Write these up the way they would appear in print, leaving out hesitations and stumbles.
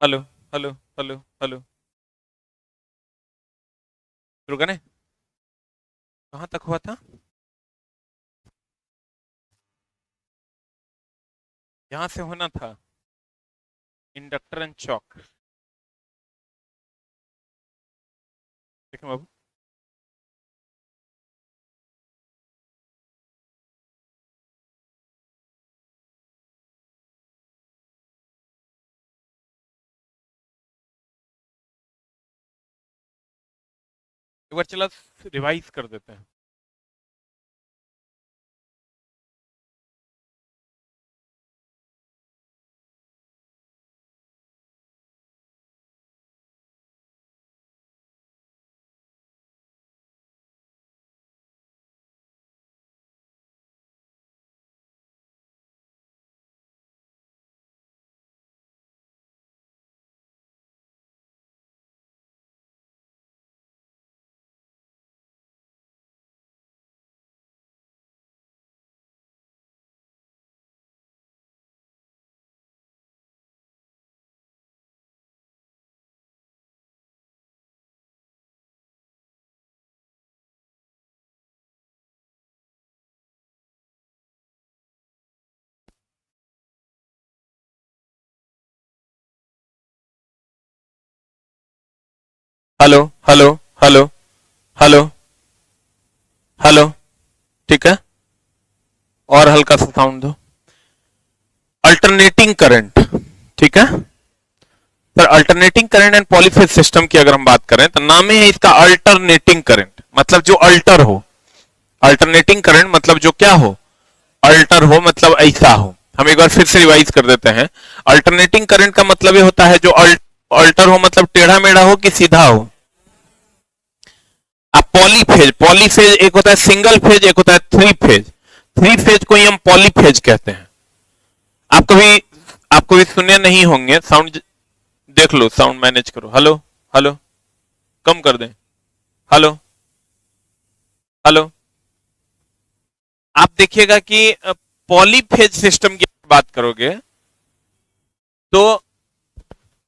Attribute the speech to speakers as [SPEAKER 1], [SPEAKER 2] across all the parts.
[SPEAKER 1] Hello hello hello hello. शुरू करें? कहाँ तक हुआ था? यहाँ से होना था। Inductor and chalk. देखें बाबू। एक बार चला रिवाइज कर देते हैं। Hello hello hello hello hello. ठीक है। और हल्का सा साउंड दो। Alternating current. ठीक है sir. Alternating current and polyphase system की अगर हम बात करें तो नाम है इसका अल्टरनेटिंग करंट, मतलब जो अल्टर हो। अल्टरनेटिंग करंट मतलब जो क्या हो, अल्टर हो, मतलब ऐसा हो। हम एक बार फिर से रिवाइज कर देते हैं। अल्टरनेटिंग करंट का मतलब ये होता है जो अल्टर हो, मतलब टेढ़ा मेढ़ा हो कि सीधा हो। अब पॉलीफेज, पॉलीफेज एक होता है सिंगल फेज, एक होता है थ्री फेज। थ्री फेज को ही हम पॉलीफेज कहते हैं। आप कभी सुने नहीं होंगे। साउंड देख लो, साउंड मैनेज करो। Hello hello. कम कर दें। Hello hello. आप देखिएगा कि पॉलीफेज सिस्टम की बात करोगे तो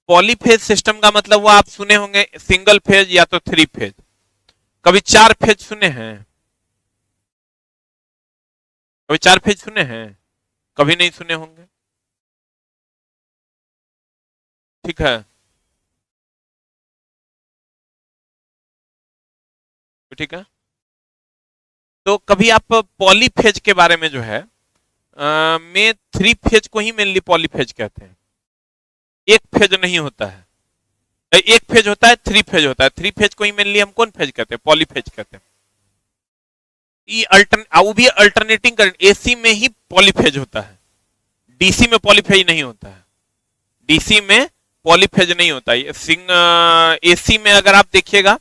[SPEAKER 1] पॉलीफेज सिस्टम का मतलब वो आप सुने होंगे सिंगल फेज या तो थ्री फेज। कभी चार फेज सुने हैं? कभी चार फेज सुने हैं? कभी नहीं सुने होंगे। ठीक है। तो ठीक है। तो कभी आप पॉलीफेज के बारे में जो है में थ्री फेज को ही मेनली पॉलीफेज कहते हैं। एक फेज नहीं होता है। एक फेज होता है, थ्री फेज होता है। थ्री फेज को ही मेनली हम कौन फेज कहते हैं? पॉलीफेज कहते हैं। ये वो भी अल्टरनेटिंग करंट एसी में ही पॉलीफेज होता है। डीसी में पॉलीफेज नहीं होता है। डीसी में पॉलीफेज नहीं होता है। एसी में अगर आप देखिएगा,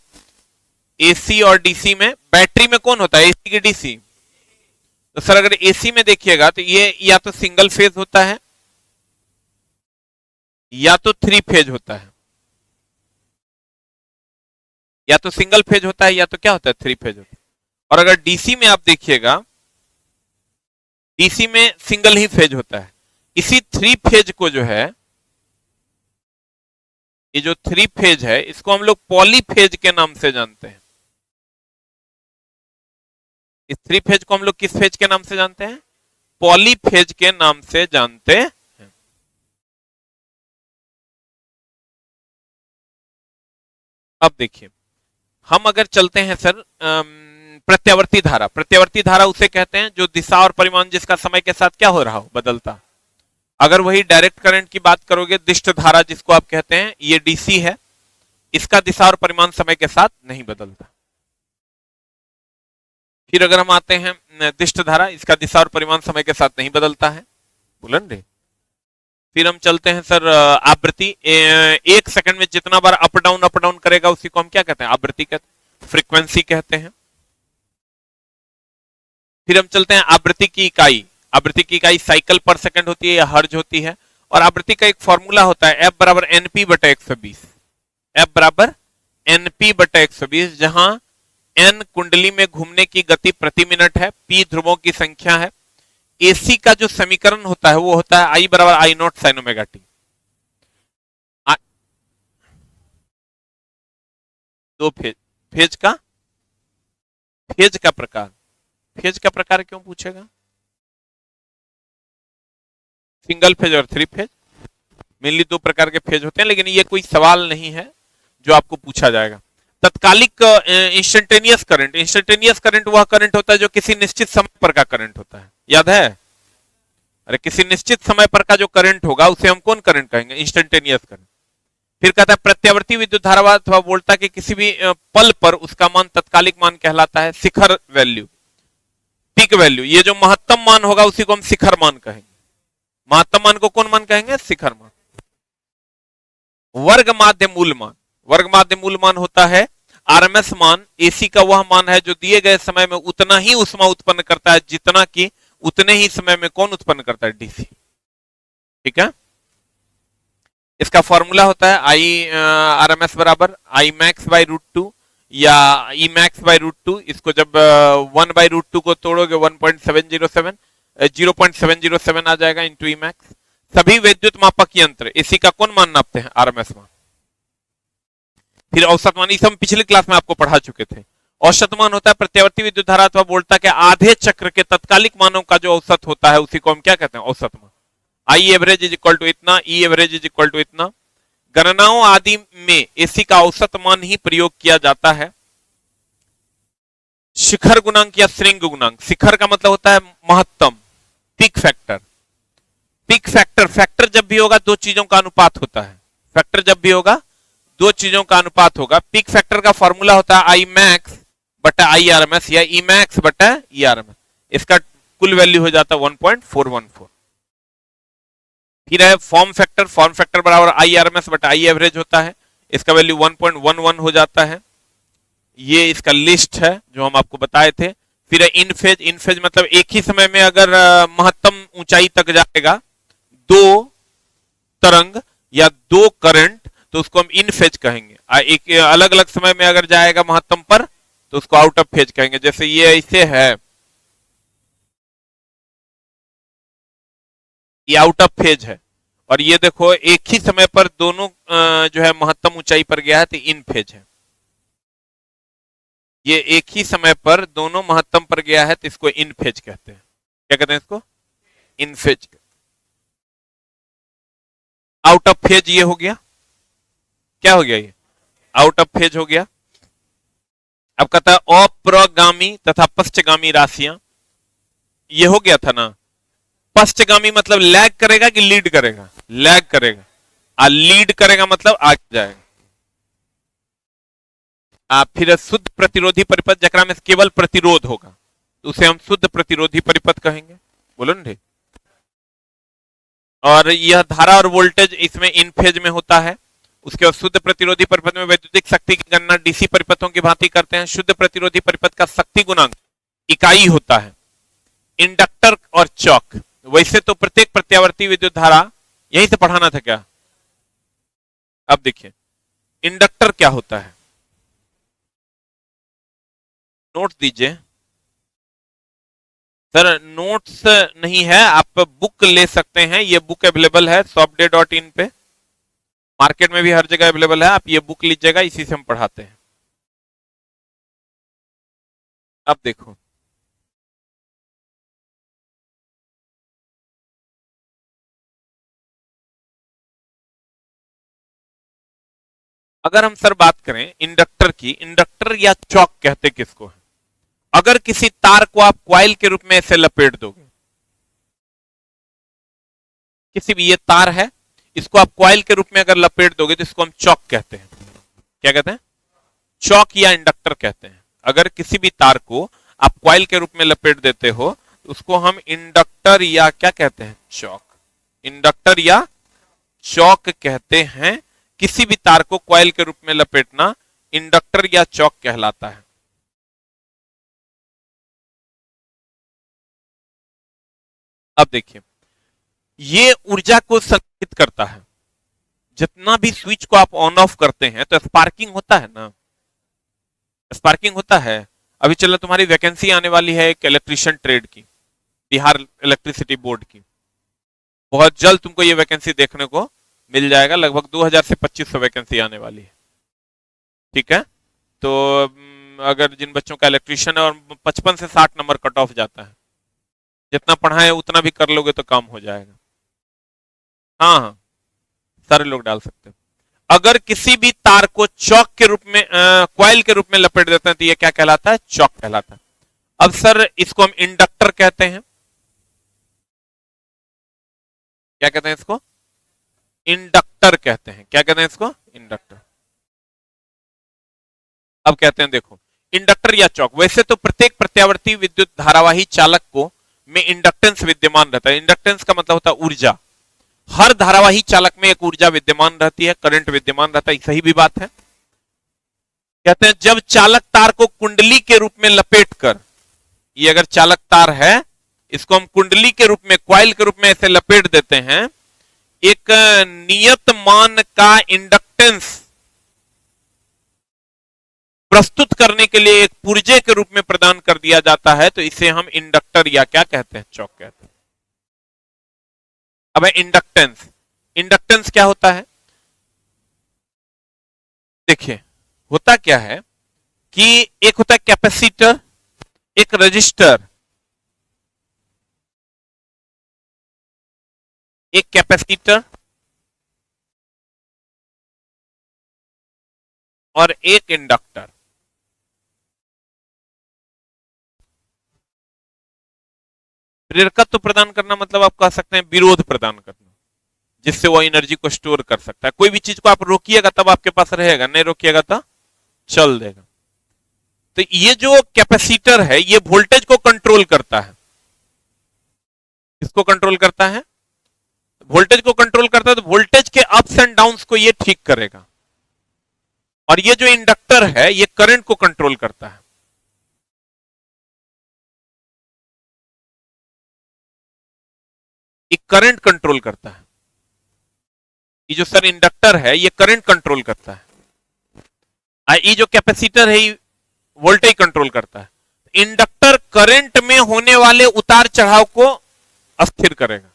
[SPEAKER 1] एसी और डीसी में बैटरी में कौन होता है, एसी की डीसी? तो सर अगर एसी में देखिएगा तो ये या तो सिंगल फेज होता है या तो थ्री फेज होता है। या तो सिंगल फेज होता है या तो क्या होता है, थ्री फेज होता है। और अगर डीसी में आप देखिएगा, डीसी में सिंगल ही फेज होता है। इसी थ्री फेज को जो है, ये जो थ्री फेज है इसको हम लोग पॉलीफेज के नाम से जानते हैं। इस थ्री फेज को हम लोग किस फेज के नाम से जानते हैं? पॉलीफेज के नाम से जानते हैं। अब देखिए, हम अगर चलते हैं सर प्रत्यावर्ती धारा। प्रत्यावर्ती धारा उसे कहते हैं जो दिशा और परिमाण जिसका समय के साथ क्या हो रहा हो, बदलता। अगर वही डायरेक्ट करंट की बात करोगे, दिष्ट धारा जिसको आप कहते हैं, ये डीसी है। इसका दिशा और परिमाण समय के साथ नहीं बदलता। फिर अगर हम आते हैं दिष्ट धारा, इसका दिशा और परिमाण समय के साथ नहीं बदलता है। बुलन रे। फिर हम चलते हैं सर आवृत्ति। एक सेकंड में जितना बार अप डाउन करेगा उसी को हम क्या कहते हैं? आवृत्ति कहते हैं, फ्रीक्वेंसी कहते हैं। फिर हम चलते हैं आवृत्ति की इकाई। आवृत्ति की इकाई साइकिल पर सेकंड होती है या हर्ज होती है। और आवृत्ति का एक फॉर्मूला होता है एफ बराबर एनपी बटा 120। एफ बराबर एनपी बटा 120, जहां एन कुंडली में घूमने की गति प्रति मिनट है, पी ध्रुवों की संख्या है। एसी का जो समीकरण होता है वो होता है आई बराबर आई नॉट साइन ओमेगा टी। दो फेज। फेज का फेज का प्रकार, फेज का प्रकार क्यों पूछेगा? सिंगल फेज और थ्री फेज, मेनली दो प्रकार के फेज होते हैं, लेकिन ये कोई सवाल नहीं है जो आपको पूछा जाएगा। तत्कालिक इंस्टेंटेनियस करंट, इंस्टेंटेनियस करंट वह करंट होता है जो किसी निश्चित समय पर का करंट होता है, याद है? अरे किसी निश्चित समय पर का जो करंट होगा उसे हम कौन करंट कहेंगे? Instantaneous current. फिर कहता है प्रत्यावर्ती विद्युत धारा अथवा वोल्टा के किसी भी पल पर उसका मान तत्कालिक मान कहलाता है। शिखर वैल्यू, पीक वैल्यू, ये जो महत्तम मान होगा उसी को हम शिखर मान कहेंगे। महत्तम मान को कौन मान कहेंगे? शिखर मान। वर्ग माध्य मूल मान, वर्ग माध्य मूल मान होता है आरएमएस मान। एसी का वह मान है जो दिए गए समय में उतना ही ऊष्मा उत्पन्न करता है जितना कि उतने ही समय में कौन उत्पन्न करता है? डीसी। ठीक है, इसका फॉर्मूला होता है आई आर एम एस बराबर I max by root two या E max by root two. इसको जब 1 बाई रूट टू को तोड़ोगे 1.707 0.707 आ जाएगा इंटू ई मैक्स। सभी विद्युत मापक यंत्र एसी का कौन मान नापते हैं? आरएमएस मान। फिर औसत मान, इस हम पिछली क्लास में आपको पढ़ा चुके थे। औसत मान होता है प्रत्यावर्ती विद्युत धारा अथवा वोल्टा के आधे चक्र के तत्कालिक मानों का जो औसत होता है उसी को हम क्या कहते हैं? औसत मान। I average is equal to इतना, E average is equal to इतना। गणनाओं आदि में एसी का औसत मान ही प्रयोग किया जाता है। शिखर गुणांक या श्रृंग गुणांक, शिखर का मतलब होता है महत्तम, peak factor. Peak factor, factor जब भी होगा दो चीजों का अनुपात होता है। फैक्टर जब भी होगा दो चीजों का अनुपात होगा। पीक फैक्टर का फॉर्मूला होता है आई मैक्स बटा आई आरएमएस या ई मैक्स बटा ई आरएमएस। इसका कुल वैल्यू हो जाता है 1.414। फिर है फॉर्म फैक्टर, फॉर्म फैक्टर बराबर आई आरएमएस बटा आई एवरेज होता है। इसका वैल्यू 1.11 हो जाता है। ये इसका लिस्ट है जो हम आपको बताए थे। फिर है इन फेज, इन फेज मतलब एक ही समय में अगर महत्तम ऊंचाई तक जाएगा दो तरंग या दो करंट तो उसको हम इन फेज कहेंगे। एक अलग अलग समय में अगर जाएगा महत्तम पर तो उसको आउट ऑफ फेज कहेंगे। जैसे ये ऐसे है, ये आउट ऑफ फेज है, और ये देखो एक ही समय पर दोनों जो है महत्तम ऊंचाई पर गया है तो इन फेज है। ये एक ही समय पर दोनों महत्तम पर गया है तो इसको इन फेज कहते हैं। क्या कहते हैं इसको? इन फेज। आउट ऑफ फेज ये हो गया, क्या हो गया? ये आउट ऑफ फेज हो गया। अब कहता है अप्रगामी तथा पश्चगामी राशियां, ये हो गया था ना। पश्चगामी मतलब लैग करेगा कि लीड करेगा? लैग करेगा। लीड करेगा मतलब आगे जाएगा। फिर शुद्ध प्रतिरोधी परिपथ जकरा में केवल प्रतिरोध होगा तो उसे हम शुद्ध प्रतिरोधी परिपथ कहेंगे। बोलो ना। और यह धारा और वोल्टेज इसमें इन फेज में होता है। उसके बाद शुद्ध प्रतिरोधी परिपथ में वैद्युतिक शक्ति की गणना डीसी परिपथों की भांति करते हैं। शुद्ध प्रतिरोधी परिपथ का शक्ति गुणांक इकाई होता है इंडक्टर और चौक। वैसे तो प्रत्येक प्रत्यावर्ती विद्युत धारा, यहीं से पढ़ाना था क्या? अब देखिए इंडक्टर क्या होता है, नोट दीजिए। सर नोट्स नहीं है, आप बुक ले सकते हैं। ये बुक अवेलेबल है shopday.in पे, मार्केट में भी हर जगह अवेलेबल है। आप ये बुक लीजिएगा, इसी से हम पढ़ाते हैं। अब देखो अगर हम सर बात करें इंडक्टर की, इंडक्टर या चौक कहते किसको है? अगर किसी तार को आप क्वाइल के रूप में ऐसे लपेट दोगे, किसी भी ये तार है, इसको आप क्वाइल के रूप में अगर लपेट दोगे तो इसको हम चौक कहते हैं। क्या कहते हैं? चौक या इंडक्टर कहते हैं। अगर किसी भी तार को आप क्वाइल के रूप में लपेट देते हो तो उसको हम इंडक्टर या क्या कहते हैं? चौक। इंडक्टर या चौक कहते हैं। किसी भी तार को क्वाइल के रूप में लपेटना इंडक्टर या चौक कहलाता है। अब देखिए ये ऊर्जा को संचित करता है। जितना भी स्विच को आप ऑन ऑफ करते हैं तो स्पार्किंग होता है ना, स्पार्किंग होता है। अभी चलो तुम्हारी वैकेंसी आने वाली है एक इलेक्ट्रीशियन ट्रेड की, बिहार इलेक्ट्रिसिटी बोर्ड की। बहुत जल्द तुमको ये वैकेंसी देखने को मिल जाएगा। लगभग 2000 से 2500 वैकेंसी आने वाली है। ठीक है, तो अगर जिन बच्चों का इलेक्ट्रिशियन है और 55 से 60 नंबर कट ऑफ जाता है, जितना पढ़ाए उतना भी कर लोगे तो काम हो जाएगा। हाँ हाँ, सारे लोग डाल सकते हैं। अगर किसी भी तार को चौक के रूप में क्वाइल के रूप में लपेट देते हैं तो ये क्या कहलाता है? चौक कहलाता है। अब सर इसको हम इंडक्टर कहते हैं। क्या कहते हैं इसको? इंडक्टर कहते हैं। क्या कहते हैं इसको? इंडक्टर। अब कहते हैं देखो, इंडक्टर या चौक, वैसे तो प्रत्येक प्रत्यावर्ती विद्युत धारावाही चालक को में इंडक्टेंस विद्यमान रहता है। इंडक्टेंस का मतलब होता है ऊर्जा। हर धारावाही चालक में एक ऊर्जा विद्यमान रहती है, करंट विद्यमान रहता है। सही भी बात है। कहते हैं जब चालक तार को कुंडली के रूप में लपेटकर, ये अगर चालक तार है, इसको हम कुंडली के रूप में, क्वाइल के रूप में ऐसे लपेट देते हैं, एक नियत मान का इंडक्टेंस प्रस्तुत करने के लिए एक पुर्जे के रूप में प्रदान कर दिया जाता है, तो इसे हम इंडक्टर या क्या कहते हैं? चौक कहते हैं। अब है इंडक्टेंस। इंडक्टेंस क्या होता है? देखिए, होता क्या है कि एक होता है कैपेसिटर, एक रजिस्टर, एक कैपेसिटर और एक इंडक्टर। प्रेरकत्व प्रदान करना मतलब आप कह सकते हैं विरोध प्रदान करना, जिससे वो एनर्जी को स्टोर कर सकता है। कोई भी चीज को आप रोकिएगा तब आपके पास रहेगा, नहीं रोकिएगा तो चल देगा। तो ये जो कैपेसिटर है ये वोल्टेज को कंट्रोल करता है। किसको कंट्रोल करता है? वोल्टेज को कंट्रोल करता है। तो वोल्टेज के अप्स एंड डाउन्स को ये ठीक करेगा। और ये जो इंडक्टर है ये करंट को कंट्रोल करता है। ये करंट कंट्रोल करता है। ये जो सर इंडक्टर है ये करंट कंट्रोल करता है। ये जो कैपेसिटर है ये वोल्टेज कंट्रोल करता है। इंडक्टर करंट में होने वाले उतार चढ़ाव को अस्थिर करेगा।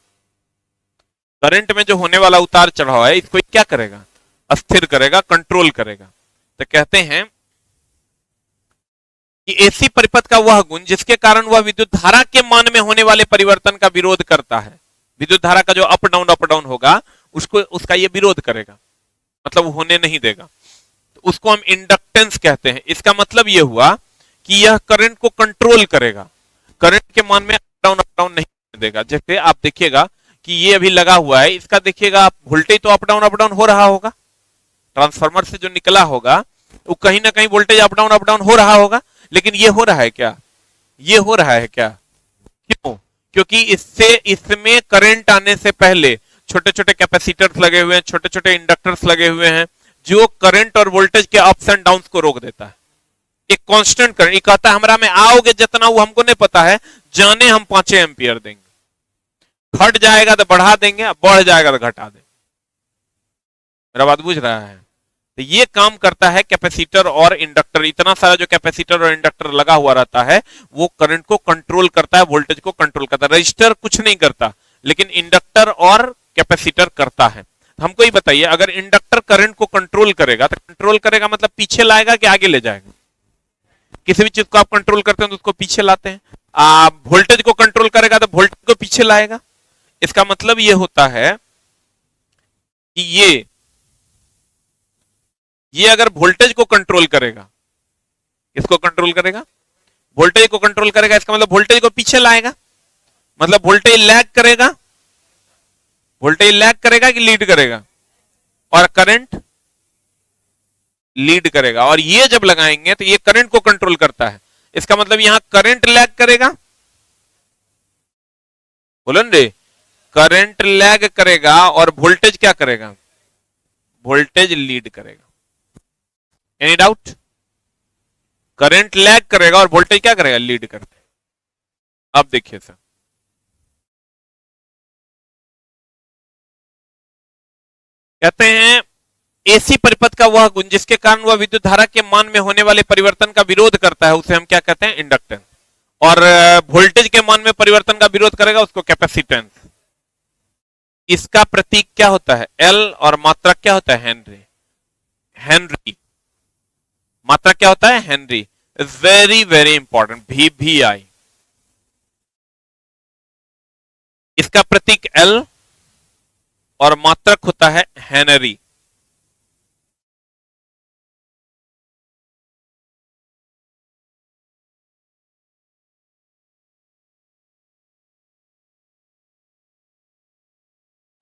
[SPEAKER 1] करंट में जो होने वाला उतार चढ़ाव है इसको क्या करेगा? अस्थिर करेगा, कंट्रोल करेगा। तो कहते हैं कि एसी परिपथ का वह गुण जिसके कारण वह विद्युत धारा के मान में होने वाले परिवर्तन का विरोध करता है। विद्युत धारा का जो अप डाउन होगा उसको, उसका ये विरोध करेगा, मतलब होने नहीं देगा। तो उसको हम इंडक्टेंस कहते हैं। इसका मतलब ये हुआ कि यह करंट को कंट्रोल करेगा, करंट के मान में अप डाउन नहीं देगा। जैसे आप देखिएगा कि ये अभी लगा हुआ है, इसका देखिएगा आप, वोल्टेज तो अप डाउन हो रहा होगा, ट्रांसफार्मर से जो निकला होगा वो कहीं ना कहीं वोल्टेज अप डाउन हो रहा होगा। लेकिन ये हो रहा है क्या? ये हो रहा है क्या? क्यों? क्योंकि इसमें करंट आने से पहले छोटे छोटे कैपेसिटर्स लगे हुए हैं, छोटे छोटे इंडक्टर्स लगे हुए हैं, जो करंट और वोल्टेज के अप्स एंड डाउन्स को रोक देता है। एक कांस्टेंट करंट, ये कहता है हमरा में आओगे जितना, वो हमको नहीं पता है, जाने हम 5 एम्पियर देंगे, घट जाएगा तो बढ़ा देंगे, बढ़ जाएगा तो घटा देंगे। मेरा बात बुझ रहा है? तो ये काम करता है कैपेसिटर और इंडक्टर। इतना सारा जो कैपेसिटर और इंडक्टर लगा हुआ रहता है वो करंट को कंट्रोल करता है, वोल्टेज को कंट्रोल करता है। रजिस्टर कुछ नहीं करता, लेकिन इंडक्टर और कैपेसिटर करता है। हमको ही बताइए, अगर इंडक्टर करंट को कंट्रोल करेगा तो कंट्रोल करेगा मतलब पीछे लाएगा कि आगे ले जाएगा? किसी भी चीज को आप कंट्रोल करते हैं तो उसको पीछे लाते हैं। आप वोल्टेज को कंट्रोल करेगा तो वोल्टेज को पीछे लाएगा। इसका मतलब ये होता है कि ये अगर वोल्टेज को कंट्रोल करेगा, इसको कंट्रोल करेगा, वोल्टेज को कंट्रोल करेगा, इसका मतलब वोल्टेज को पीछे लाएगा, मतलब वोल्टेज लैग करेगा। वोल्टेज लैग करेगा कि लीड करेगा? और करंट लीड करेगा। और ये जब लगाएंगे तो ये करंट को कंट्रोल करता है। इसका मतलब यहां करंट लैग करेगा, बोलो रे, करंट लैग करेगा और वोल्टेज क्या करेगा? वोल्टेज लीड करेगा। Any doubt? करंट लैग करेगा और वोल्टेज क्या करेगा? लीड करते। अब देखिए सर, कहते हैं एसी परिपथ का वह गुण जिसके कारण वह विद्युत धारा के मान में होने वाले परिवर्तन का विरोध करता है उसे हम क्या कहते हैं? इंडक्टेंस। और वोल्टेज के मान में परिवर्तन का विरोध करेगा उसको कैपेसिटेंस। इसका प्रतीक क्या होता है? एल और मात्रक क्या होता है? हेनरी। हेनरी। मात्रा क्या होता है? Henry. Very very important, VVI। इसका प्रतीक L और मात्रक होता है हेनरी।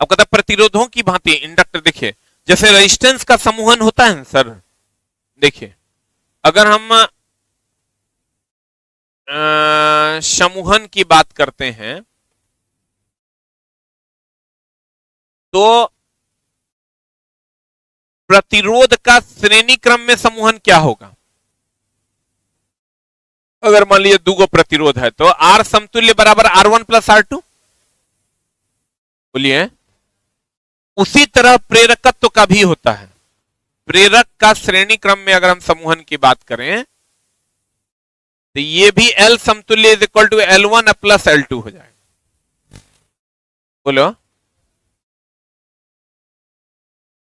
[SPEAKER 1] अब कहता है प्रतिरोधों की भांति इंडक्टर, देखिए जैसे रेजिस्टेंस का समूहन होता है सर, देखिए अगर हम समूहन की बात करते हैं तो प्रतिरोध का श्रेणी क्रम में समूहन क्या होगा? अगर मान लीजिए दो प्रतिरोध है तो R समतुल्य बराबर R1 प्लस R2, बोलिए। उसी तरह प्रेरकत्व का भी होता है। प्रेरक का श्रेणी क्रम में अगर हम समूहन की बात करें तो ये भी L समतुल्य is equal to L1 plus L2 हो जाएगा, बोलो।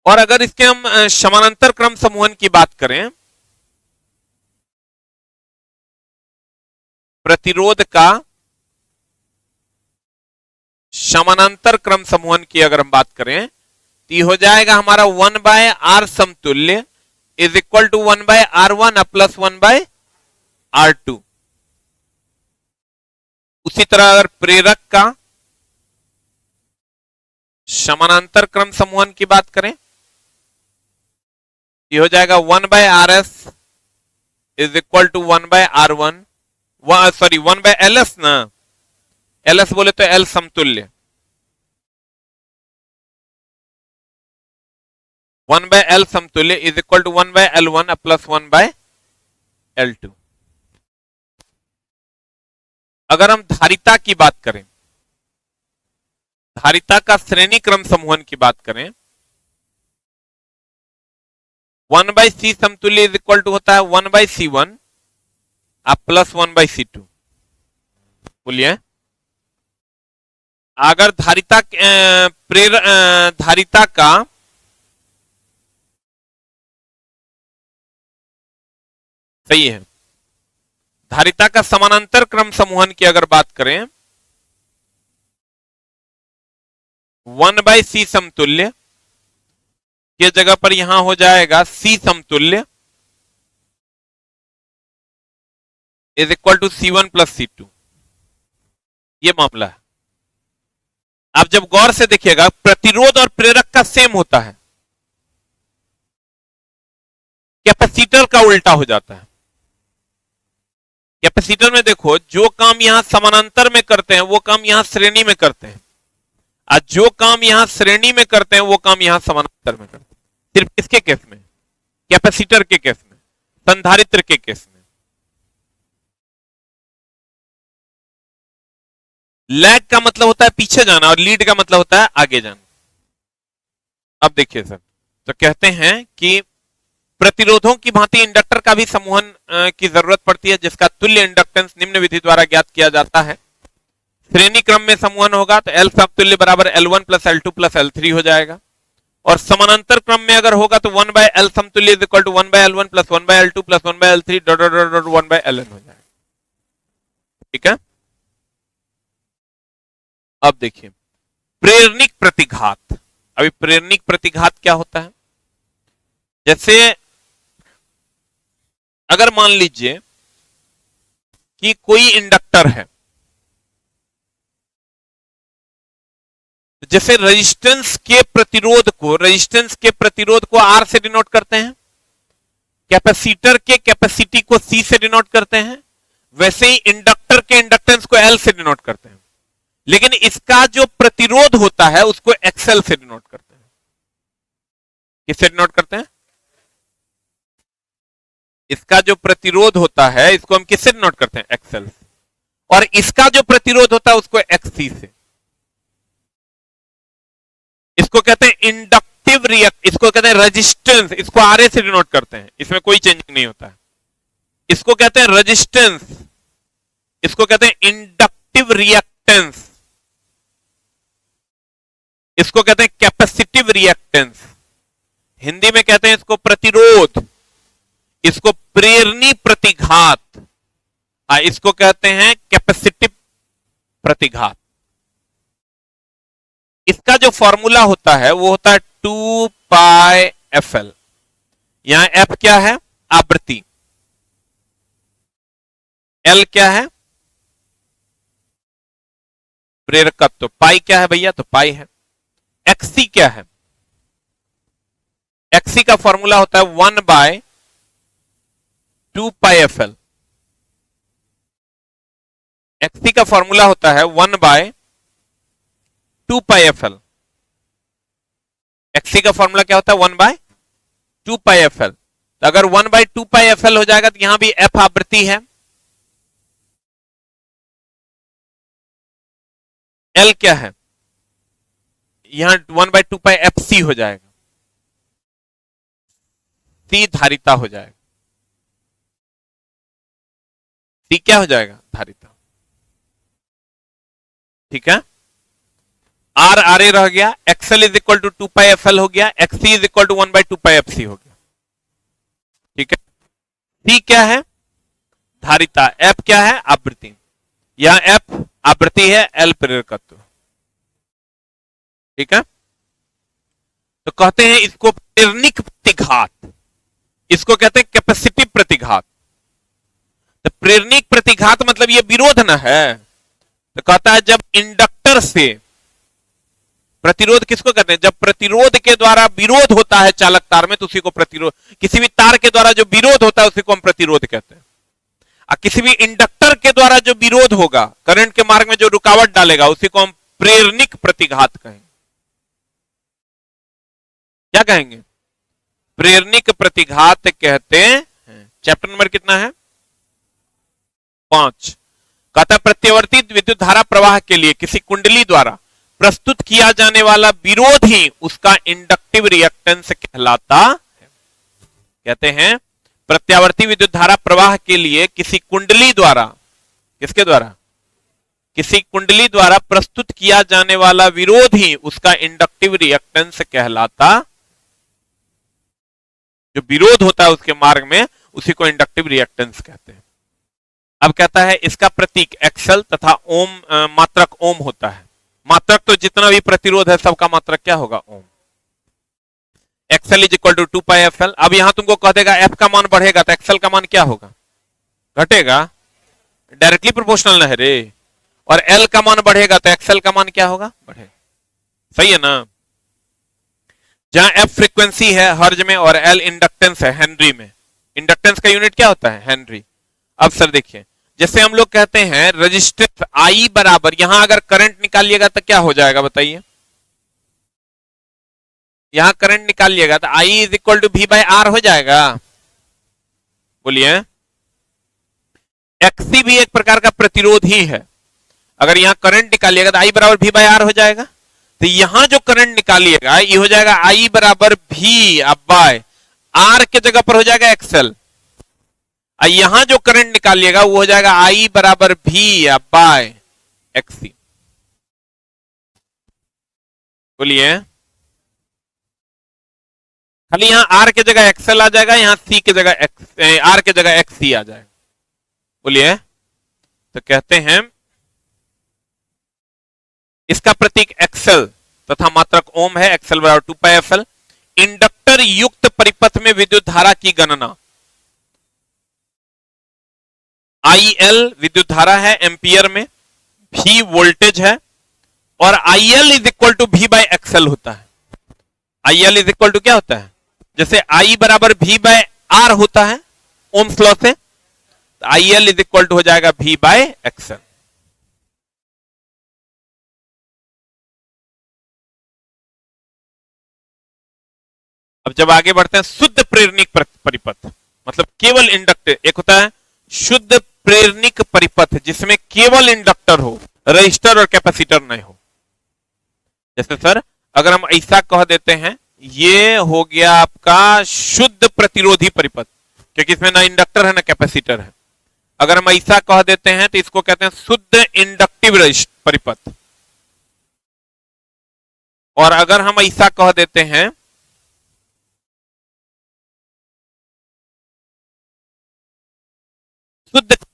[SPEAKER 1] और अगर इसके हम समानांतर क्रम समूहन की बात करें, प्रतिरोध का समानांतर क्रम समूहन की अगर हम बात करें तो ये हो जाएगा हमारा 1 बाय R समतुल्य is equal to 1 by R1 plus 1 by R2। उसी तरह अगर प्रेरक का समानांतर क्रम समूहन की बात करें ये हो जाएगा 1 by RS is equal to 1 by R1, sorry 1 by LS ना, LS बोले तो L समतुल्य, 1 बाय L समतुल्य is equal to 1 by L1 plus 1 by L2। अगर हम धारिता की बात करें, धारिता का श्रेणी क्रम समूहन की बात करें, 1 बाय C समतुल्य इज इक्वल टू होता है 1 बाय C1 आप प्लस 1 बाय C2, बोलिए। अगर धारिता धारिता का सही है, धारिता का समानांतर क्रम समूहन की अगर बात करें 1 बाय C समतुल्य के जगह पर यहां हो जाएगा C समतुल्य is equal to C1 plus C2, ये मामला है। आप जब गौर से देखिएगा प्रतिरोध और प्रेरक का सेम होता है, कैपेसिटर का उल्टा हो जाता है। कैपेसिटर में देखो जो काम यहां समानांतर में करते हैं वो काम यहां श्रेणी में करते हैं, और जो काम यहां श्रेणी में करते हैं वो काम यहां समानांतर में करते हैं। सिर्फ किसके केस में? कैपेसिटर के केस में, संधारित्र के केस में। लैग का मतलब होता है पीछे जाना और लीड का मतलब होता है आगे जाना। अब देखिए सर, तो कहते हैं कि प्रतिरोधों की भांति इंडक्टर का भी समूहन की जरूरत पड़ती है जिसका तुल्य इंडक्टेंस निम्न विधि द्वारा ज्ञात किया जाता है। श्रेणी क्रम में समूहन होगा तो L समतुल्य बराबर L1 plus L2 plus L3 हो जाएगा, और समानांतर क्रम में अगर होगा तो 1 बाय L समतुल्य is equal to 1 by L1 plus 1 by L2 plus 1 by L3 dot dot dot 1 by Ln हो जाएगा। ठीक है। अब देखिए प्रेरणिक प्रतिघात। अभी प्रेरणिक प्रतिघात क्या होता है? जैसे अगर मान लीजिए कि कोई इंडक्टर है, जैसे रेजिस्टेंस के प्रतिरोध को R से डिनोट करते हैं, कैपेसिटर के कैपेसिटी को C से डिनोट करते हैं, वैसे ही इंडक्टर के इंडक्टेंस को L से डिनोट करते हैं, लेकिन इसका जो प्रतिरोध होता है उसको XL से डिनोट करते हैं। किससे डिनोट करते हैं? इसका जो प्रतिरोध होता है इसको हम किससे डिनोट करते हैं? XL से। और इसका जो प्रतिरोध होता है उसको XC से। इसको कहते हैं इंडक्टिव रिएक्ट, इसको कहते हैं रेजिस्टेंस, इसको RA से डिनोट करते हैं, इसमें कोई चेंजिंग नहीं होता है। इसको कहते हैं रेजिस्टेंस, इसको कहते हैं इंडक्टिव रिएक्टेंस, इसको कहते हैं कैपेसिटिव रिएक्टेंस, हिंदी में कहते हैं इसको प्रतिरोध, इसको प्रेरणी प्रतिघात, इसको कहते हैं कैपेसिटिव प्रतिघात। इसका जो फॉर्मूला होता है वो होता है 2πfl। यहां एफ क्या है? आवृत्ति। एल क्या है? प्रेरकत्व। पाई क्या है भैया? तो पाई है। एक्सी क्या है? एक्सी का फॉर्मूला होता है 1/2πfl। एक्सी का फॉर्मूला होता है 1/2πfl। एक्सी का फॉर्मूला क्या होता है? 1/2πfl। तो अगर 1/2πfl हो जाएगा तो यहां भी एफ आवृत्ति है, एल क्या है? यहां 1/2πfc हो जाएगा, सी धारिता हो जाएगा। सी क्या हो जाएगा? धारिता। ठीक है। आर आर ए रह गया, XL is equal to 2πfl हो गया, XC is equal to 1/2πfc हो गया। ठीक है। सी क्या है? धारिता। एफ क्या है? आवृत्ति। यहां एफ आवृत्ति है, एल प्रेरकत्व। ठीक है। तो कहते हैं इसको प्रेरणिक प्रतिघात, इसको कहते हैं कैपेसिटिव प्रतिघात। तो प्रेरणिक प्रतिघात मतलब ये विरोध न है। तो कहता है जब इंडक्टर से प्रतिरोध, किसको कहते हैं? जब प्रतिरोध के द्वारा विरोध होता है चालक तार में तो उसी को प्रतिरोध, किसी भी तार के द्वारा जो विरोध होता है उसी को हम प्रतिरोध कहते हैं। और किसी भी इंडक्टर के द्वारा जो विरोध होगा, करंट के मार्ग में जो रुकावट डालेगा, उसी को हम प्रेरणिक प्रतिघात कहेंगे। क्या कहेंगे? प्रेरणिक प्रतिघात कहते हैं। चैप्टर नंबर कितना है? 5। कहता है प्रत्यावर्तित विद्युत धारा प्रवाह के लिए किसी कुंडली द्वारा प्रस्तुत किया जाने वाला विरोध ही उसका इंडक्टिव रिएक्टेंस कहलाता है। कहते हैं प्रत्यावर्ती विद्युत धारा प्रवाह के लिए किसी कुंडली द्वारा, किसके द्वारा? किसी कुंडली द्वारा प्रस्तुत किया जाने वाला विरोध ही उसका इंडक्टिव रिएक्टेंस कहलाता। जो विरोध होता है उसके मार्ग में उसी को इंडक्टिव रिएक्टेंस कहते हैं। अब कहता है इसका प्रतीक एक्सल तथा ओम, मात्रक ओम होता है। मात्रक तो जितना भी प्रतिरोध है सबका मात्रक क्या होगा? Ohm. XL is equal to 2πfl। अब यहां तुमको कह देगा एफ का मान बढ़ेगा तो एक्सएल का मान क्या होगा? घटेगा। डायरेक्टली प्रोपोर्शनल न है रे। और एल का मान बढ़ेगा तो एक्सएल का मान क्या होगा? बढ़ेगा। सही है ना? जहां एफ फ्रीक्वेंसी है हर्ज में और एल इंडक्टेंस है हेनरी में। इंडक्टेंस का यूनिट क्या होता है? हेनरी। अब सर देखिए, जैसे हम लोग कहते हैं रजिस्टेंस आई बराबर, यहां अगर करंट निकालिएगा तो क्या हो जाएगा बताइए? यहां करंट निकालिएगा तो I is equal to V by R हो जाएगा। बोलिए। एक्सी भी एक प्रकार का प्रतिरोध ही है। अगर यहां करंट निकालिएगा तो आई बराबर वी बाई आर हो जाएगा। तो यहां जो करंट निकालिएगा ये हो जाएगा आई बराबर वी बाय आर के जगह पर हो जाएगा एक्सएल। यहां जो करंट निकालिएगा वो हो जाएगा आई बराबर वी बाय एक्सी। बोलिए। खाली यहां आर के जगह एक्सएल आ जाएगा, यहां सी के जगह आर के जगह एक्सी आ जाएगा। बोलिए। तो कहते हैं इसका प्रतीक एक्सएल तथा मात्रक ओम है। एक्सएल बराबर 2πfl। इंडक्टर युक्त परिपथ में विद्युत धारा की गणना, IL विद्युत धारा है एम्पियर में, V वोल्टेज है और IL is equal to V by XL होता है। IL इज इक्वल टू क्या होता है? जैसे I बराबर V बाय आर होता है ओम्स लॉ से, तो IL इज इक्वल टू हो जाएगा V बाय एक्सएल। अब जब आगे बढ़ते हैं शुद्ध प्रेरणिक परिपथ, मतलब केवल इंडक्टर। एक होता है शुद्ध प्रेरणिक परिपथ जिसमें केवल इंडक्टर हो, रजिस्टर और कैपेसिटर नहीं हो। जैसे सर अगर हम ऐसा कह देते हैं ये हो गया आपका शुद्ध प्रतिरोधी परिपथ, क्योंकि इसमें ना इंडक्टर है ना कैपेसिटर है। अगर हम ऐसा कह देते हैं तो इसको कहते हैं शुद्ध इंडक्टिव परिपथ। और अगर हम ऐसा कह देते हैं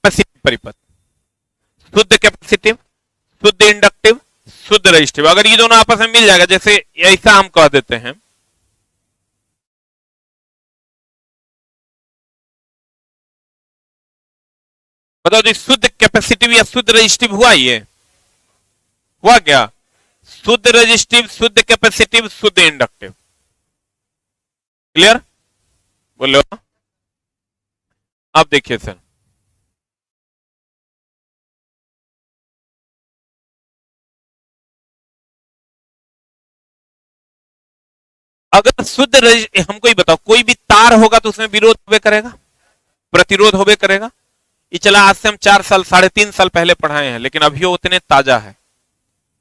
[SPEAKER 1] कैपेसिटिव परिपथ, शुद्ध कैपेसिटिव, शुद्ध इंडक्टिव, शुद्ध रेजिस्टिव। अगर ये दोनों आपस में मिल जाएगा, जैसे ऐसा हम कह देते हैं, बताओ जी, शुद्ध कैपेसिटिव या शुद्ध रेजिस्टिव हुआ? ये हुआ क्या? शुद्ध रेजिस्टिव, शुद्ध कैपेसिटिव, शुद्ध इंडक्टिव। क्लियर? बोलो। अब देखिए सर, अगर शुद्ध हमको ही बताओ, कोई भी तार होगा तो उसमें विरोध होबे करेगा, प्रतिरोध होबे करेगा। ये चला आज से हम 4 साल 3.5 साल पहले पढ़ाए हैं, लेकिन अभी वो उतने ताजा है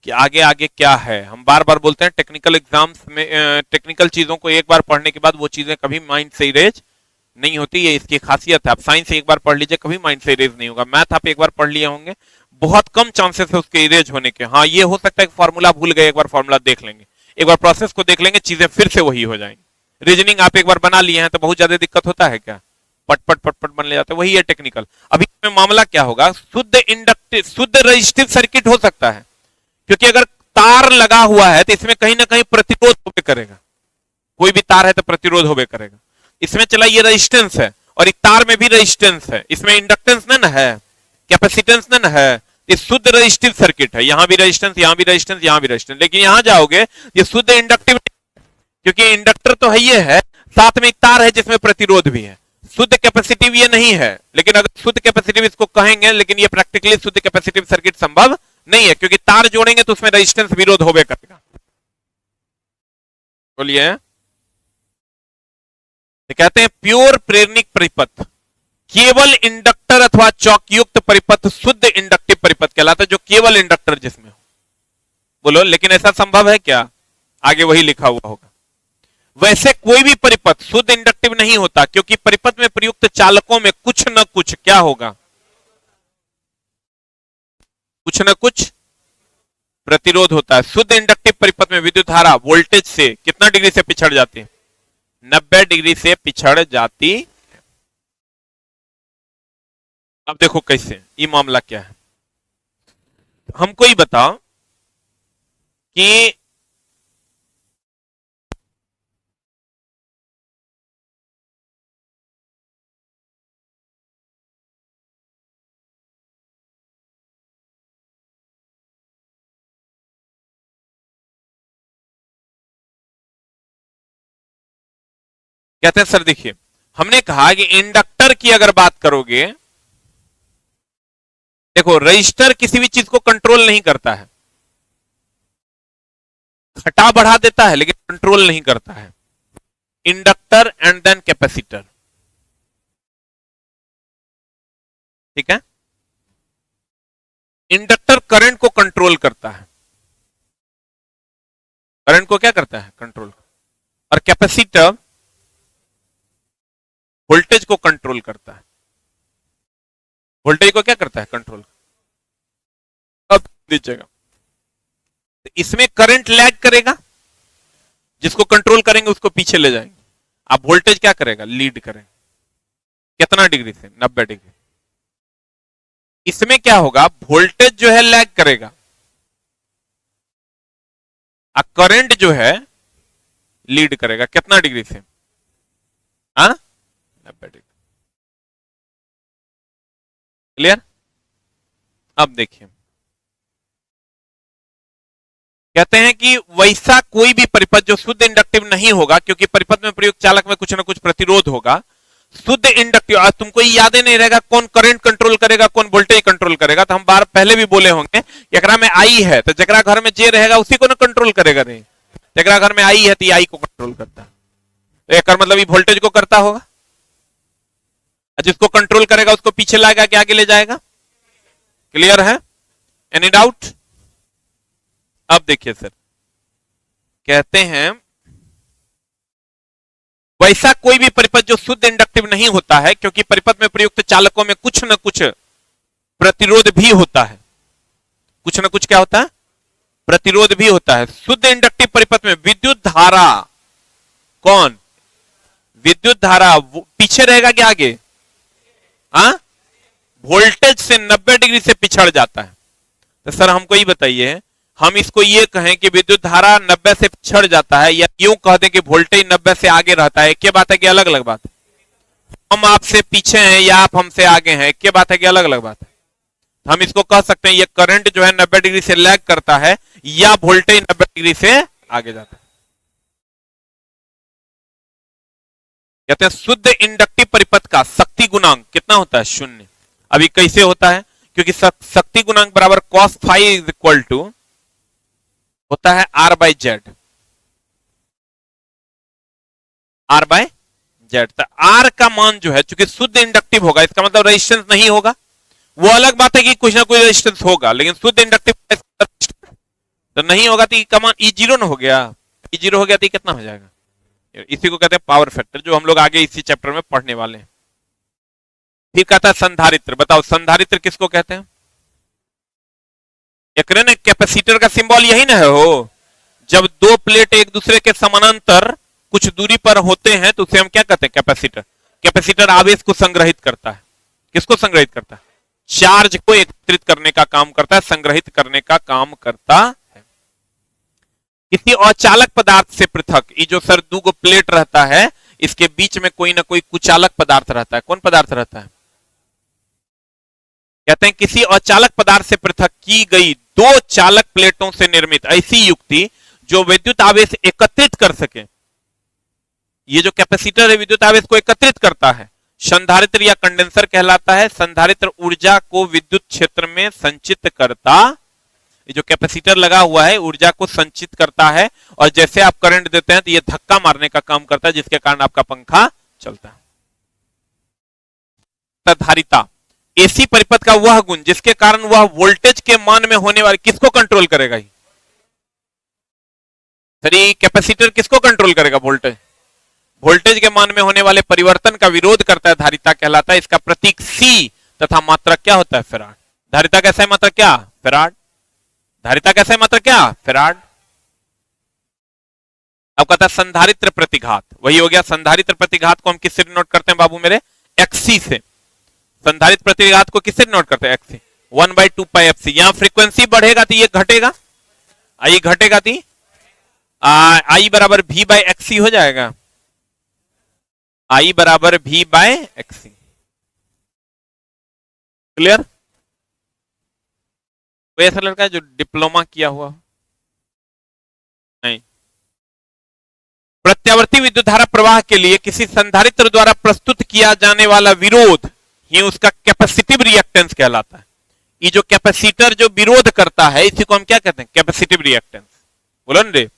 [SPEAKER 1] कि आगे आगे क्या है। हम बार बार बोलते हैं टेक्निकल एग्जाम्स में टेक्निकल चीजों को एक बार पढ़ने के बाद वो चीजें कभी माइंड से इरेज नहीं होती, ये इसकी खासियत है। आप साइंस एक बार पढ़ लीजिए, कभी माइंड से इरेज नहीं होगा। मैथ आप एक बार पढ़ लिए होंगे, बहुत कम चांसेस है उसके इरेज होने के। हाँ, ये हो सकता है कि फॉर्मूला भूल गए, एक बार फॉर्मूला देख लेंगे, एक बार प्रोसेस को देख लेंगे, चीजें फिर से वही हो जाएंगी। रीजनिंग आप एक बार बना लिए हैं तो बहुत ज्यादा दिक्कत होता है क्या? पट पट पट पट बन ले जाते हैं, वही है टेक्निकल। अभी इसमें मामला क्या होगा? शुद्ध इंडक्टिव, शुद्ध रेजिस्टिव सर्किट हो सकता है, क्योंकि अगर तार लगा हुआ है तो इसमें कहीं ना कहीं प्रतिरोध होबे करेगा। कोई भी तार है तो प्रतिरोध होबे करेगा। इसमें चला ये रेजिस्टेंस है और एक तार में भी रेजिस्टेंस है, इसमें इंडक्टेंस ना है, कैपेसिटेंस ना है। ये शुद्ध रेजिस्टिव सर्किट है, यहां भी रेजिस्टेंस, यहां भी रेजिस्टेंस, यहां भी रेजिस्टेंस। लेकिन यहां जाओगे ये शुद्ध इंडक्टिव, क्योंकि इंडक्टर तो है, ये है, साथ में एक तार है जिसमें प्रतिरोध भी है। शुद्ध कैपेसिटिव ये नहीं है, लेकिन अगर शुद्ध कैपेसिटिव इसको कहेंगे, लेकिन ये प्रैक्टिकली शुद्ध कैपेसिटिव सर्किट संभव नहीं है, क्योंकि तार जोड़ेंगे तो उसमें रेजिस्टेंस विरोध होबे करेगा। बोलिए। कहते हैं प्योर प्रेरणिक परिपथ केवल इंडक्टर अथवा चौकयुक्त परिपथ शुद्ध इंडक्टिव परिपथ कहलाता है, जो केवल इंडक्टर जिसमें हो। बोलो, लेकिन ऐसा संभव है क्या? आगे वही लिखा हुआ होगा। वैसे कोई भी परिपथ शुद्ध इंडक्टिव नहीं होता, क्योंकि परिपथ में प्रयुक्त चालकों में कुछ न कुछ क्या होगा? कुछ न कुछ प्रतिरोध होता है। शुद्ध इंडक्टिव परिपथ में विद्युत धारा वोल्टेज से कितना डिग्री से पिछड़ जाती है? 90 डिग्री से पिछड़ जाती। अब देखो कैसे, ये मामला क्या है, हमको ही बताओ कि कहते हैं सर, देखिए हमने कहा कि इंडक्टर की अगर बात करोगे, देखो रजिस्टर किसी भी चीज को कंट्रोल नहीं करता है, घटा बढ़ा देता है लेकिन कंट्रोल नहीं करता है। इंडक्टर एंड देन कैपेसिटर, ठीक है। इंडक्टर करंट को कंट्रोल करता है, करंट को क्या करता है? कंट्रोल। और कैपेसिटर वोल्टेज को कंट्रोल करता है, वोल्टेज को क्या करता है? कंट्रोल। अब दीजिएगा, इसमें करंट लैग करेगा, जिसको कंट्रोल करेंगे उसको पीछे ले जाएंगे। अब वोल्टेज क्या करेगा? लीड करेगा। कितना डिग्री से? 90 डिग्री। इसमें क्या होगा? वोल्टेज जो है लैग करेगा, और करंट जो है लीड करेगा। कितना डिग्री से? 90 डिग्री। क्लियर? अब देखिए, कहते हैं कि वैसा कोई भी परिपथ जो शुद्ध इंडक्टिव नहीं होगा, क्योंकि परिपथ में प्रयुक्त चालक में कुछ ना कुछ प्रतिरोध होगा। शुद्ध इंडक्टिव, आज तुमको याद ही नहीं रहेगा कौन करंट कंट्रोल करेगा, कौन वोल्टेज कंट्रोल करेगा। तो हम बार पहले भी बोले होंगे, एकरा में आई है तो जकरा घर में जे रहेगा उसी को ना कंट्रोल करेगा। नहीं, जकरा घर में आई है तो आई को कंट्रोल करता है, तो एक मतलब ये वोल्टेज को करता होगा, जिसको कंट्रोल करेगा उसको पीछे लाएगा कि आगे ले जाएगा। क्लियर है? Any doubt? अब देखिए सर, कहते हैं वैसा कोई भी परिपथ जो शुद्ध इंडक्टिव नहीं होता है, क्योंकि परिपथ में प्रयुक्त चालकों में कुछ न कुछ प्रतिरोध भी होता है। कुछ न कुछ क्या होता है? प्रतिरोध भी होता है। शुद्ध इंडक्टिव परिपथ में विद्युत धारा, कौन? विद्युत धारा पीछे रहेगा कि आगे? वोल्टेज से 90 डिग्री से पिछड़ जाता है। तो सर हमको ये बताइए, हम इसको ये कहें कि विद्युत धारा 90 से पिछड़ जाता है, या यूं कह दें कि वोल्टेज 90 से आगे रहता है, क्या बात है कि अलग अलग बात है? हम आपसे पीछे हैं या आप हमसे आगे हैं, क्या बात है कि अलग अलग बात है? हम इसको कह सकते हैं ये करंट जो है 90 डिग्री से लैग करता है, या वोल्टेज 90 डिग्री से आगे जाता है। कहते हैं शुद्ध इंडक्टिव परिपथ का शक्ति गुणांक कितना होता है? 0। अभी कैसे होता है? क्योंकि शक्ति गुणांक बराबर cos phi is equal to होता है R by Z. R by Z, तो R का मान जो है चूंकि शुद्ध इंडक्टिव होगा, इसका मतलब रेजिस्टेंस नहीं होगा। वो अलग बात है कि कुछ ना कुछ रेजिस्टेंस होगा, लेकिन शुद्ध इंडक्टिव तो नहीं होगा, तो का मान ई जीरो हो गया। ई जीरो हो गया तो कितना हो जाएगा? इसी को कहते हैं पावर फैक्टर, जो हम लोग आगे इसी चैप्टर में पढ़ने वाले हैं। फिर कहता है संधारित्र। बताओ संधारित्र किसको कहते हैं? एक ने कैपेसिटर का सिंबल यही ना है हो, जब दो प्लेट एक दूसरे के समानांतर कुछ दूरी पर होते हैं तो उसे हम क्या कहते हैं? कैपेसिटर। कैपेसिटर आवेश को संग्रहित करता है। किसको संग्रहित करता है? चार्ज को एकत्रित करने का काम करता है, संग्रहित करने का काम करता है। किसी अचालक पदार्थ से पृथक, ये जो सर दो प्लेट रहता है, इसके बीच में कोई ना कोई कुचालक पदार्थ रहता है। कौन पदार्थ रहता है? कहते हैं किसी अचालक पदार्थ से पृथक की गई दो चालक प्लेटों से निर्मित ऐसी युक्ति जो विद्युत आवेश एकत्रित कर सके। ये जो कैपेसिटर है विद्युत आवेश को एकत्रित करता है, संधारित्र या कंडेंसर कहलाता है। संधारित्र ऊर्जा को विद्युत क्षेत्र में संचित करता, ये जो कैपेसिटर लगा हुआ है ऊर्जा को संचित करता है, और जैसे आप करंट देते हैं तो ये धक्का मारने का काम करता है, जिसके कारण आपका पंखा चलता है। धारिता एसी परिपथ का वह गुण जिसके कारण वह वोल्टेज के मान में होने वाले, किसको कंट्रोल करेगा? सर कैपेसिटर किसको कंट्रोल करेगा? वोल्टेज। वोल्टेज के मान में होने वाले परिवर्तन का विरोध करता है, धारिता कहलाता है। इसका प्रतीक सी तथा मात्रक क्या होता है? फैराड। धारिता कैसा है? मात्रक क्या? फैराड। धारिता कैसा है? मात्रक क्या? फैराड। अब कहता है संधारित्र प्रतिघात, वही हो गया। संधारित्र प्रतिघात को हम किससे नोट करते हैं बाबू मेरे? एक्सी से। संधारित्र प्रतिघात को किससे नोट करते हैं? एक्सी। 1/2 पाई एफसी। यहां फ्रीक्वेंसी बढ़ेगा तो ये घटेगा, आई घटेगा तो आई बराबर भी बाई एक्सी हो जाएगा। आई बराबर भी बाय एक्सी। क्लियर? कोई ऐसा लड़का है जो डिप्लोमा किया हुआ? नहीं। प्रत्यावर्ती विद्युत धारा प्रवाह के लिए किसी संधारित्र द्वारा प्रस्तुत किया जाने वाला विरोध ही उसका कैपेसिटिव रिएक्टेंस कहलाता है। ये जो कैपेसिटर जो विरोध करता है इसी को हम क्या कहते हैं? Capacitive reactance. बोलो ना रे।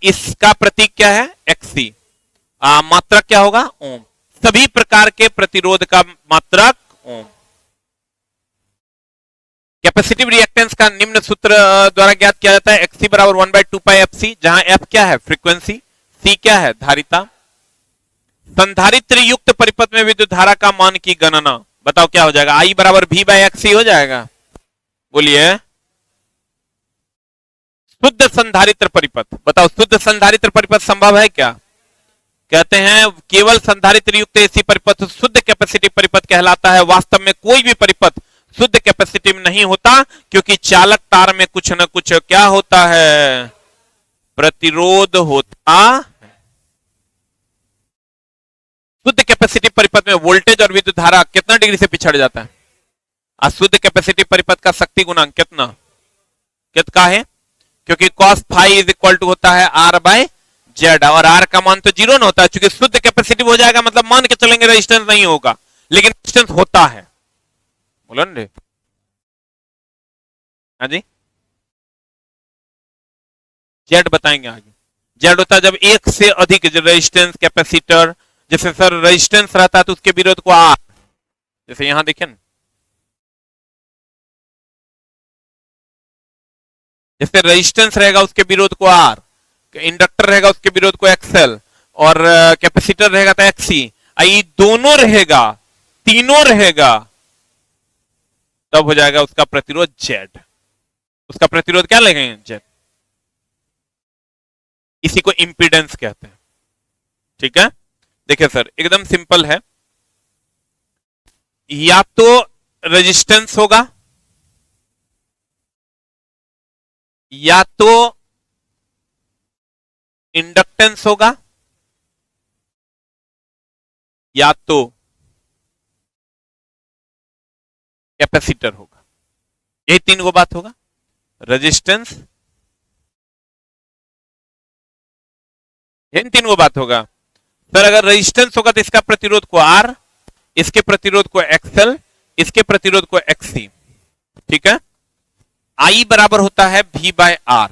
[SPEAKER 1] इसका प्रतीक क्या है? एक्सी। मात्रक क्या होगा? ओम। सभी प्रकार के प्रतिरोध का मात्रक ओम। कैपेसिटिव रिएक्टेंस का निम्न सूत्र द्वारा ज्ञात किया जाता है। एक्सी बराबर 1/2 पाई एफसी, जहां एफ क्या है? फ्रीक्वेंसी, सी क्या है? धारिता। संधारित्र युक्त परिपथ में विद्युत धारा का मान की गणना बताओ क्या हो जाएगा? आई बराबर भी बाई एक्सी हो जाएगा। बोलिए। शुद्ध संधारित्र परिपथ बताओ, शुद्ध संधारित्र परिपथ संभव है क्या? कहते हैं केवल संधारित्र युक्त एसी परिपथ शुद्ध कैपेसिटिव परिपथ कहलाता है। वास्तव में कोई भी परिपथ शुद्ध कैपेसिटिव नहीं होता, क्योंकि चालक तार में कुछ न कुछ क्या होता है? प्रतिरोध होता है। शुद्ध कैपेसिटिव परिपथ में वोल्टेज और विद्युत धारा कितना डिग्री से पिछड़ जाता है? अशुद्ध कैपेसिटिव परिपथ का शक्ति गुणांक कितना है? क्योंकि cos phi is equal to होता है R बाय जेड, और R का मान तो जीरो ना होता है। चूंकि शुद्ध कैपेसिटिव हो जाएगा मतलब मान के चलेंगे रेजिस्टेंस नहीं होगा, लेकिन रेजिस्टेंस होता है। बोलो ना। हाँ जी, जेड बताएंगे आगे। जेड होता है जब एक से अधिक रेजिस्टेंस कैपेसिटर, जैसे सर रेजिस्टेंस रहता है तो उसके विरोध को आर, जैसे यहां देखें ना, जैसे रेजिस्टेंस रहेगा उसके विरोध को आर, इंडक्टर रहेगा उसके विरोध को एक्सएल, और कैपेसिटर रहेगा तो एक्सी। ये दोनों रहेगा, तीनों रहेगा, तब हो जाएगा उसका प्रतिरोध जेड। उसका प्रतिरोध क्या लगेंगे? जेड। इसी को इंपीडेंस कहते हैं। ठीक है, देखिए सर एकदम सिंपल है। या तो रेजिस्टेंस होगा, या तो इंडक्टेंस होगा, या तो कैपेसिटर होगा। यही तीन को बात होगा, रेजिस्टेंस, इन तीन को बात होगा। सर अगर रेजिस्टेंस होगा तो इसका प्रतिरोध को आर, इसके प्रतिरोध को एक्सएल, इसके प्रतिरोध को एक्ससी। ठीक है, आई बराबर होता है V बाय आर,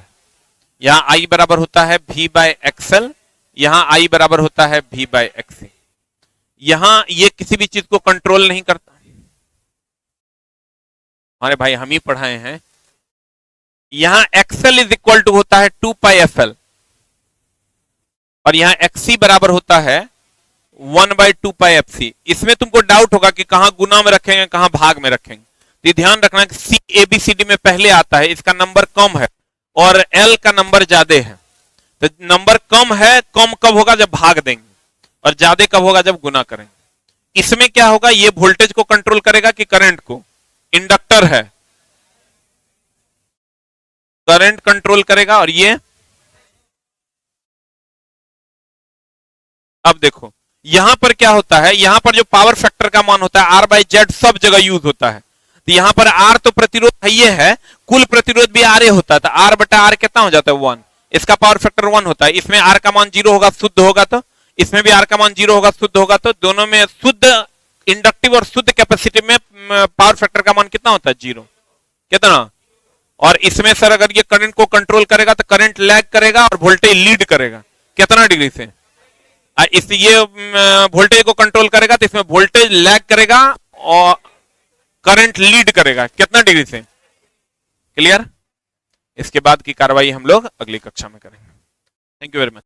[SPEAKER 1] यहां आई बराबर होता है V बाय एक्सएल, यहां आई बराबर होता है V बाय एक्ससी। यहां ये किसी भी चीज को कंट्रोल नहीं करता, हमारे भाई हम ही पढ़ाए हैं। यहां एक्सएल इज इक्वल टू होता है 2 पाई एफ एल, और यहां एक्ससी बराबर होता है 1 बाई 2 पाई एफ सी। इसमें तुमको डाउट होगा कि कहां गुना में रखेंगे कहां भाग में रखेंगे, तो ध्यान रखना कि सी ए बी सी डी में पहले आता है, इसका नंबर कम है और एल का नंबर ज्यादा है। तो नंबर कम है, कम कब होगा जब भाग देंगे, और ज्यादा कब होगा जब गुना करेंगे। इसमें क्या होगा, ये वोल्टेज को कंट्रोल करेगा कि करंट को, इंडक्टर है करंट कंट्रोल करेगा, और ये अब देखो यहां पर क्या होता है, यहां पर जो पावर फैक्टर का मान होता है आर बाई जेड सब जगह यूज होता है। तो यहां पर आर तो प्रतिरोध है, ये है कुल प्रतिरोध भी आर होता है, तो आर बटा आर कितना हो जाता है 1, इसका पावर फैक्टर 1 होता है। इसमें आर का मान 0 होगा शुद्ध होगा, तो इसमें भी आर का मान 0 होगा शुद्ध होगा, तो दोनों में शुद्ध इंडक्टिव और शुद्ध कैपेसिटिव में पावर फैक्टर का मान कितना होता है 0, कितना। और इसमें सर अगर ये करंट को कंट्रोल करेगा तो करंट लैग करेगा और वोल्टेज लीड करेगा कितना डिग्री से, इस ये वोल्टेज को कंट्रोल करेगा तो इसमें वोल्टेज लैग करेगा और करंट लीड करेगा कितना डिग्री से। क्लियर, इसके बाद की कार्रवाई हम लोग अगली कक्षा में करेंगे। Thank you very much.